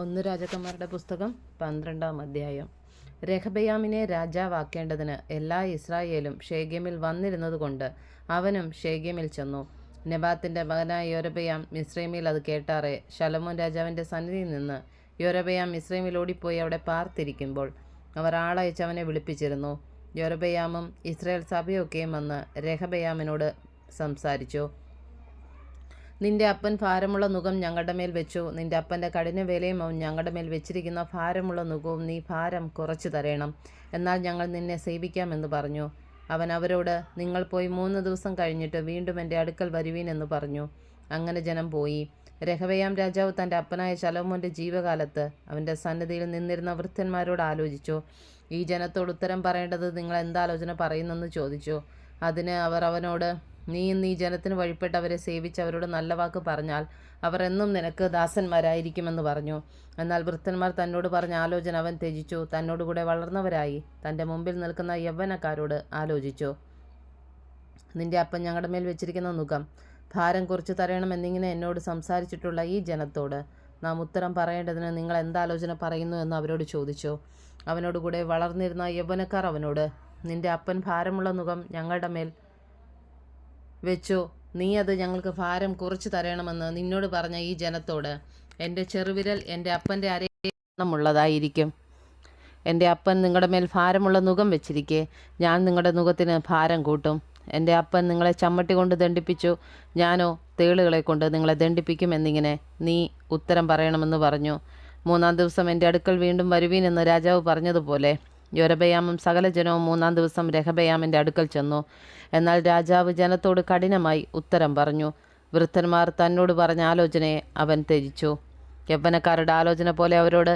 ഒന്ന് രാജാക്കന്മാരുടെ പുസ്തകം 12-ാം അധ്യായം. രഹബയാമിനെ രാജാവാക്കേണ്ടതിന് എല്ലാ ഇസ്രായേലും ഷേഗെമിൽ വന്നിരുന്നതുകൊണ്ട് അവനും ഷേഗെമിൽ ചെന്നു. നെബാത്തിന്റെ മകനായ യൊരോബെയാം മിസ്രയീമിൽ അത് കേട്ടാറെ ശലോമോൻ രാജാവിന്റെ സന്നിധിയിൽ നിന്ന് യൊരോബെയാം മിസ്രയീമിൽ ഓടിപ്പോയി അവിടെ പാർത്തിരിക്കുമ്പോൾ അവർ ആളയച്ച് അവനെ വിളിപ്പിച്ചിരുന്നു. യൊരോബെയാമും ഇസ്രായേൽ സഭയൊക്കെയും വന്ന് രഹബയാമിനോട് സംസാരിച്ചു. നിന്റെ അപ്പൻ ഭാരമുള്ള നുകം ഞങ്ങളുടെ മേൽ വെച്ചു. നിന്റെ അപ്പൻ്റെ കഠിനവേലയും അവൻ ഞങ്ങളുടെ മേൽ വെച്ചിരിക്കുന്ന ഭാരമുള്ള നുകവും നീ ഭാരം കുറച്ചു തരേണം. എന്നാൽ ഞങ്ങൾ നിന്നെ സേവിക്കാമെന്ന് പറഞ്ഞു. അവൻ അവരോട്, നിങ്ങൾ പോയി 3 ദിവസം കഴിഞ്ഞിട്ട് വീണ്ടും എൻ്റെ അടുക്കൽ വരുവീൻ എന്ന് പറഞ്ഞു. അങ്ങനെ ജനം പോയി. രഹബയാം രാജാവ് തൻ്റെ അപ്പനായ ശലോമോൻ്റെ ജീവകാലത്ത് അവൻ്റെ സന്നിധിയിൽ നിന്നിരുന്ന വൃദ്ധന്മാരോട് ആലോചിച്ചു. ഈ ജനത്തോട് ഉത്തരം പറയേണ്ടത് നിങ്ങൾ എന്താലോചന പറയുന്നെന്ന് ചോദിച്ചു. അതിന് അവർ അവനോട്, നീ ഇന്ന് ഈ ജനത്തിന് വഴിപ്പെട്ട് അവരെ സേവിച്ച് അവരോട് നല്ല വാക്ക് പറഞ്ഞാൽ അവർ എന്നും നിനക്ക് ദാസന്മാരായിരിക്കുമെന്ന് പറഞ്ഞു. എന്നാൽ വൃദ്ധന്മാർ തന്നോട് പറഞ്ഞ ആലോചന അവൻ ത്യജിച്ചു. തന്നോടുകൂടെ വളർന്നവരായി തൻ്റെ മുമ്പിൽ നിൽക്കുന്ന യൗവനക്കാരോട് ആലോചിച്ചു. നിന്റെ അപ്പൻ ഞങ്ങളുടെ മേൽ വെച്ചിരിക്കുന്ന നുകം ഭാരം കുറിച്ച് തരണമെന്നിങ്ങനെ എന്നോട് സംസാരിച്ചിട്ടുള്ള ഈ ജനത്തോട് നാം ഉത്തരം പറയേണ്ടതിന് നിങ്ങൾ എന്താലോചന പറയുന്നു എന്ന് അവരോട് ചോദിച്ചു. അവനോടുകൂടെ വളർന്നിരുന്ന യൗവനക്കാർ അവനോട്, നിന്റെ അപ്പൻ ഭാരമുള്ള നുകം ഞങ്ങളുടെ മേൽ വെച്ചു. നീ അത് ഞങ്ങൾക്ക് ഭാരം കുറച്ച് തരണമെന്ന് നിന്നോട് പറഞ്ഞ ഈ ജനത്തോട്, എൻ്റെ ചെറുവിരൽ എൻ്റെ അപ്പൻ്റെ അരയണ്ണമുള്ളതായിരിക്കും. എൻ്റെ അപ്പൻ നിങ്ങളുടെ മേൽ ഭാരമുള്ള നുകം വെച്ചിരിക്കെ ഞാൻ നിങ്ങളുടെ നുകത്തിന് ഭാരം കൂട്ടും. എൻ്റെ അപ്പൻ നിങ്ങളെ ചമ്മട്ടി കൊണ്ട് ദണ്ഡിപ്പിച്ചു, ഞാനോ തേളുകളെ കൊണ്ട് നിങ്ങളെ ദണ്ഡിപ്പിക്കും എന്നിങ്ങനെ നീ ഉത്തരം പറയണമെന്ന് പറഞ്ഞു. 3-ാം ദിവസം എൻ്റെ അടുക്കൽ വീണ്ടും വരുവീൻ എന്ന് രാജാവ് പറഞ്ഞതുപോലെ യൊരോബെയാമും സകല ജനവും 3-ാം ദിവസം രഹബയാമിൻ്റെ അടുക്കൽ ചെന്നു. എന്നാൽ രാജാവ് ജനത്തോട് കഠിനമായി ഉത്തരം പറഞ്ഞു. വൃദ്ധന്മാർ തന്നോട് പറഞ്ഞ ആലോചനയെ അവൻ ത്യജിച്ചു. യൗവനക്കാരുടെ ആലോചന പോലെ അവരോട്,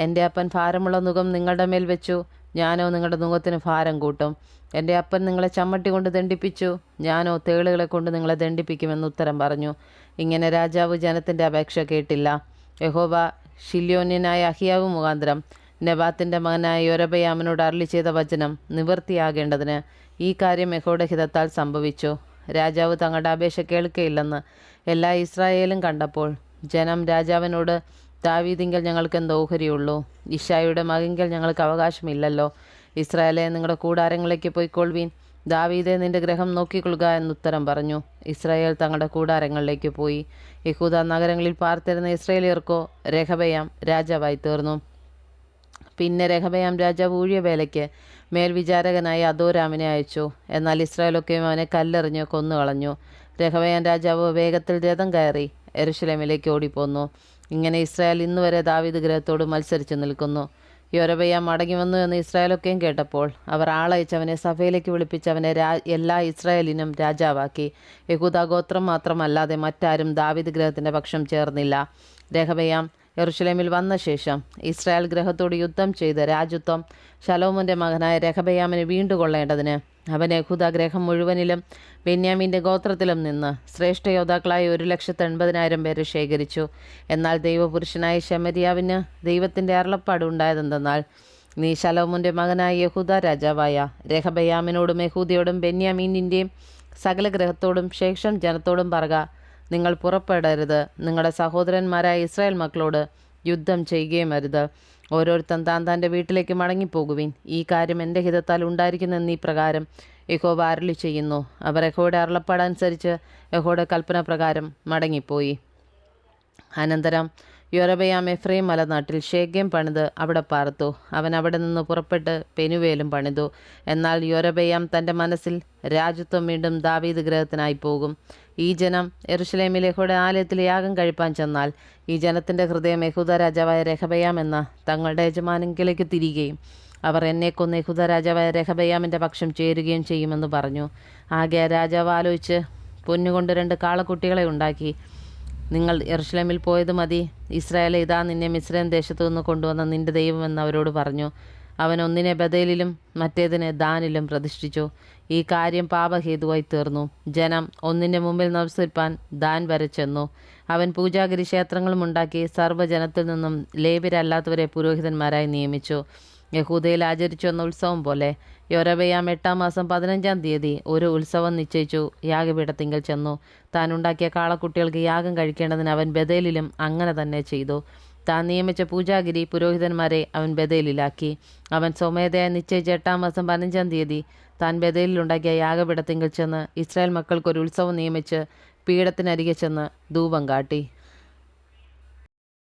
എൻ്റെ അപ്പൻ ഭാരമുള്ള നുകം നിങ്ങളുടെ മേൽ വെച്ചു, ഞാനോ നിങ്ങളുടെ നുകത്തിന് ഭാരം കൂട്ടും. എൻ്റെ അപ്പൻ നിങ്ങളെ ചമ്മട്ടി കൊണ്ട് ദണ്ഡിപ്പിച്ചു, ഞാനോ തേളുകളെ കൊണ്ട് നിങ്ങളെ ദണ്ഡിപ്പിക്കുമെന്ന് ഉത്തരം പറഞ്ഞു. ഇങ്ങനെ രാജാവ് ജനത്തിൻ്റെ അപേക്ഷ കേട്ടില്ല. യഹോവ ശില്യോന്യനായ അഹിയാവ് മുഖാന്തരം നെബാത്തിന്റെ മകനായ യൊരോബെയാമിനോട് അരുളി ചെയ്ത വചനം നിവൃത്തിയാകേണ്ടതിന് ഈ കാര്യം യഹോവയുടെ ഹിതത്താൽ സംഭവിച്ചു. രാജാവ് തങ്ങളുടെ അപേക്ഷ കേൾക്കയില്ലെന്ന് എല്ലാ ഇസ്രായേലും കണ്ടപ്പോൾ ജനം രാജാവിനോട്, ദാവീദിങ്കൽ ഞങ്ങൾക്ക് എന്ത് ഓഹരിയുള്ളൂ? ഇശ്ശായിയുടെ മകങ്കൽ ഞങ്ങൾക്ക് അവകാശമില്ലല്ലോ. ഇസ്രായേലെ, നിങ്ങളുടെ കൂടാരങ്ങളിലേക്ക് പോയിക്കൊള്ളുവീൻ. ദാവീദെ, നിന്റെ ഗൃഹം നോക്കിക്കൊള്ളുക എന്നുത്തരം പറഞ്ഞു. ഇസ്രായേൽ തങ്ങളുടെ കൂടാരങ്ങളിലേക്ക് പോയി. യഹൂദ നഗരങ്ങളിൽ പാർത്തിരുന്ന ഇസ്രായേലിയർക്കോ രഹബയാം രാജാവായി തീർന്നു. പിന്നെ രഹബയാം രാജാവ് ഊഴിയവേലയ്ക്ക് മേൽവിചാരകനായ അദോരാമിനെ അയച്ചു. എന്നാൽ ഇസ്രായേലൊക്കെയും അവനെ കല്ലെറിഞ്ഞ് കൊന്നുകളഞ്ഞു. രഹബയാം രാജാവ് വേഗത്തിൽ രഥം കയറി യെരൂശലേമിലേക്ക് ഓടിപ്പോന്നു. ഇങ്ങനെ ഇസ്രായേൽ ഇന്നുവരെ ദാവീദ് ഗൃഹത്തോട് മത്സരിച്ചു നിൽക്കുന്നു. യൊരോബെയാം മടങ്ങി വന്നു എന്ന് ഇസ്രായേലൊക്കെയും കേട്ടപ്പോൾ അവർ ആളയച്ച് അവനെ സഭയിലേക്ക് വിളിപ്പിച്ച് അവനെ എല്ലാ ഇസ്രായേലിനും രാജാവാക്കി. യഹൂദ ഗോത്രം മാത്രമല്ലാതെ മറ്റാരും ദാവീദ് ഗൃഹത്തിൻ്റെ പക്ഷം ചേർന്നില്ല. രഹബയാം യെരൂശലേമിൽ വന്ന ശേഷം ഇസ്രായേൽ ഗൃഹത്തോട് യുദ്ധം ചെയ്ത് രാജത്വം ശലോമോൻ്റെ മകനായ രഹബയാമിന് വീണ്ടുകൊള്ളേണ്ടതിന് അവൻ യഹൂദ ഗൃഹം മുഴുവനിലും ബെന്യാമീൻ്റെ ഗോത്രത്തിലും നിന്ന് ശ്രേഷ്ഠ യോദ്ധാക്കളായ 180,000 പേരെ ശേഖരിച്ചു. എന്നാൽ ദൈവപുരുഷനായ ശമര്യാവിന് ദൈവത്തിൻ്റെ അരുളപ്പാട് ഉണ്ടായതെന്തെന്നാൽ, നീ ശലോമോൻ്റെ മകനായ യഹൂദ രാജാവായ രഹബയാമിനോടും യഹൂദയോടും ബെന്യാമീനിൻ്റെയും സകല ഗൃഹത്തോടും ശേഷം ജനത്തോടും പറക, നിങ്ങൾ പുറപ്പെടരുത്. നിങ്ങളുടെ സഹോദരന്മാരായ ഇസ്രായേൽ മക്കളോട് യുദ്ധം ചെയ്യുകയും അരുത്. ഓരോരുത്തൻ താൻ്റെ വീട്ടിലേക്ക് മടങ്ങിപ്പോകുവിൻ. ഈ കാര്യം എൻ്റെ ഹിതത്താൽ ഉണ്ടായിരിക്കുന്നെന്ന് ഈ പ്രകാരം യഹോവ അരുളി ചെയ്യുന്നു. അവർ യഹോവയുടെ അരുളപ്പാടനുസരിച്ച് യഹോവയുടെ കൽപ്പന പ്രകാരം മടങ്ങിപ്പോയി. അനന്തരം യൊരോബെയാം എഫ്രൈം മലനാട്ടിൽ ഷേഗെം പണിത് അവിടെ പാർത്തു. അവൻ അവിടെ നിന്ന് പുറപ്പെട്ട് പെനുവേലും പണിതു. എന്നാൽ യൊരോബെയാം തൻ്റെ മനസ്സിൽ രാജത്വം വീണ്ടും ദാവീദ് ഗൃഹത്തിനായി പോകും. ഈ ജനം യെരൂശലേമിലെ യഹോവയുടെ ആലയത്തിൽ യാഗം കഴിപ്പാൻ ചെന്നാൽ ഈ ജനത്തിൻ്റെ ഹൃദയം യഹൂദ രാജാവായ രഹബയാം എന്ന തങ്ങളുടെ യജമാനങ്കിലേക്ക് തിരികെയും അവർ എന്നെ കൊന്ന് യഹൂദ രാജാവായ രഹബയാമിൻ്റെ പക്ഷം ചേരുകയും ചെയ്യുമെന്ന് പറഞ്ഞു. ആകെ രാജാവ് ആലോചിച്ച് പൊന്നുകൊണ്ട് 2 കാളക്കുട്ടികളെ ഉണ്ടാക്കി. നിങ്ങൾ യെരൂശലേമിൽ പോയത് മതി. ഇസ്രായേലെ, ഇതാ നിന്നെ മിസ്രയീം ദേശത്തു നിന്ന് കൊണ്ടുവന്ന നിന്റെ ദൈവമെന്ന് അവരോട് പറഞ്ഞു. അവൻ ഒന്നിനെ ബഥേലിലും മറ്റേതിനെ ദാനിലും പ്രതിഷ്ഠിച്ചു. ഈ കാര്യം പാപഹേതുവായി തീർന്നു. ജനം ഒന്നിൻ്റെ മുമ്പിൽ നമസ്കരിപ്പാൻ ദാൻ വരെ ചെന്നു. അവൻ പൂജാഗിരി ക്ഷേത്രങ്ങളും ഉണ്ടാക്കി സർവ്വജനത്തിൽ നിന്നും ലേവ്യരല്ലാത്തവരെ പുരോഹിതന്മാരായി നിയമിച്ചു. യഹൂദയിൽ ആചരിച്ചു വന്ന ഉത്സവം പോലെ യൊരോബെയാം 8-ാം മാസം 15-ാം തീയതി ഒരു ഉത്സവം നിശ്ചയിച്ചു യാഗപീഠത്തിങ്കൽ ചെന്നു. താൻ ഉണ്ടാക്കിയ കാളക്കുട്ടികൾക്ക് യാഗം കഴിക്കേണ്ടതിന് അവൻ ബഥേലിലും അങ്ങനെ തന്നെ ചെയ്തു. താൻ നിയമിച്ച പൂജാഗിരി പുരോഹിതന്മാരെ അവൻ ബഥേലിലാക്കി. അവൻ സ്വമേധയാ നിശ്ചയിച്ച 8-ാം മാസം 15-ാം തീയതി താൻ ബഥേലിലുണ്ടാക്കിയ യാഗപീഠത്തിങ്കൽ ചെന്ന് ഇസ്രായേൽ മക്കൾക്കൊരു ഉത്സവം നിയമിച്ച് പീഠത്തിനരികെ ചെന്ന് ധൂപം കാട്ടി.